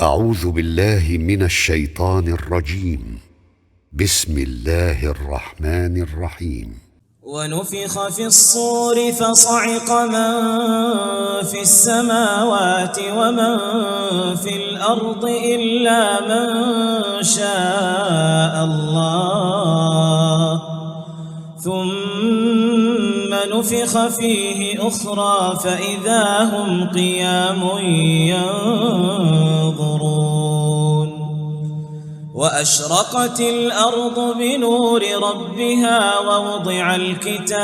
أعوذ بالله من الشيطان الرجيم. بسم الله الرحمن الرحيم. ونفخ في الصور فصعق من في السماوات ومن في الأرض إلا من شاء الله ثم نفخ فيه أخرى فإذا هم قيام ينظرون وأشرقت الأرض بنور ربها ووضع الكتاب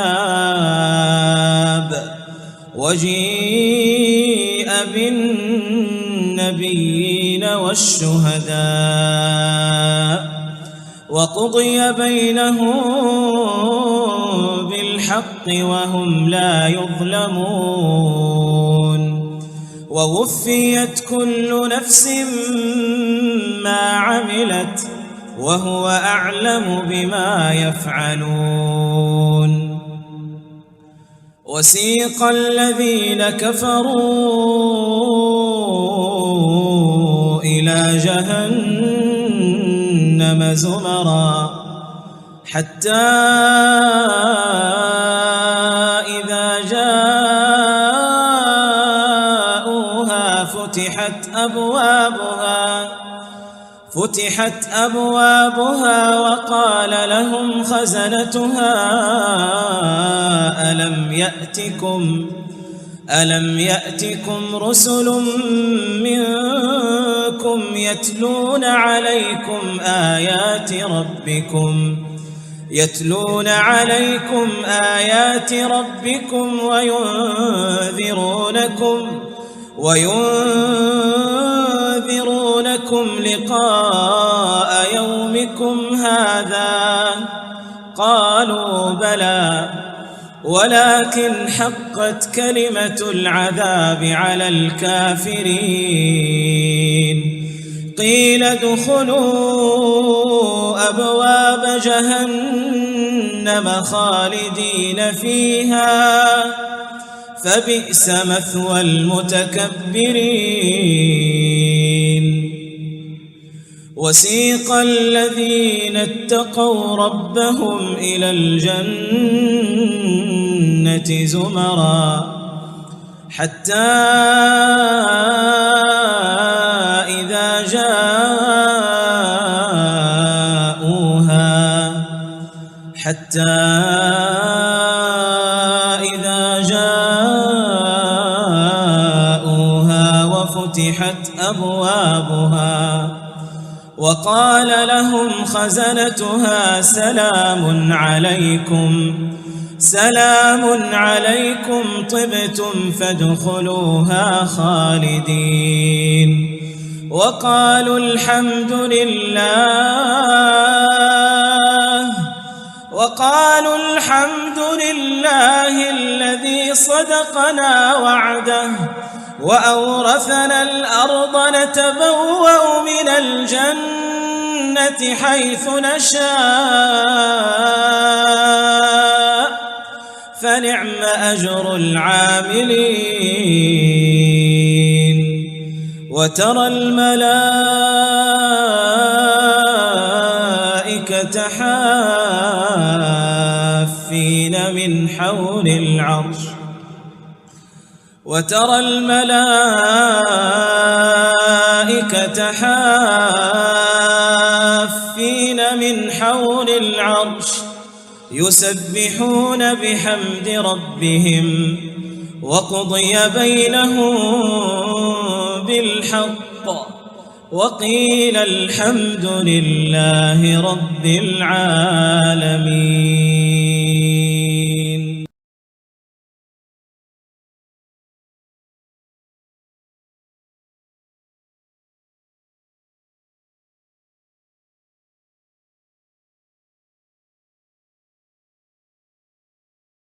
وجيء بالنبيين والشهداء وقضي بينهم بالحق وهم لا يظلمون ووفيت كل نفس ما عملت وهو أعلم بما يفعلون وسيق الذين كفروا إلى جهنم زمرا حتى إذا جاءوها فتحت أبوابها وقال لهم خزنتها ألم يأتكم رسل منكم يتلون عليكم آيات ربكم وينذرونكم لقاء يومكم هذا قالوا بلى ولكن حقت كلمة العذاب على الكافرين قيل ادخلوا أبواب جهنم خالدين فيها فبئس مثوى المتكبرين وسيق الذين اتقوا ربهم إلى الجنة زمرا حتى إذا جاءوها وفتحت أبوابها وقال لهم خزنتها سلام عليكم طبتم فادخلوها خالدين وقالوا الحمد لله الذي صدقنا وعده وأورثنا الأرض نتبوأ من الجنة حيث نشاء فنعم أجر العاملين وترى الملائكة حافين من حول العرش يسبحون بحمد ربهم وقضي بينهم بالحق وقيل الحمد لله رب العالمين.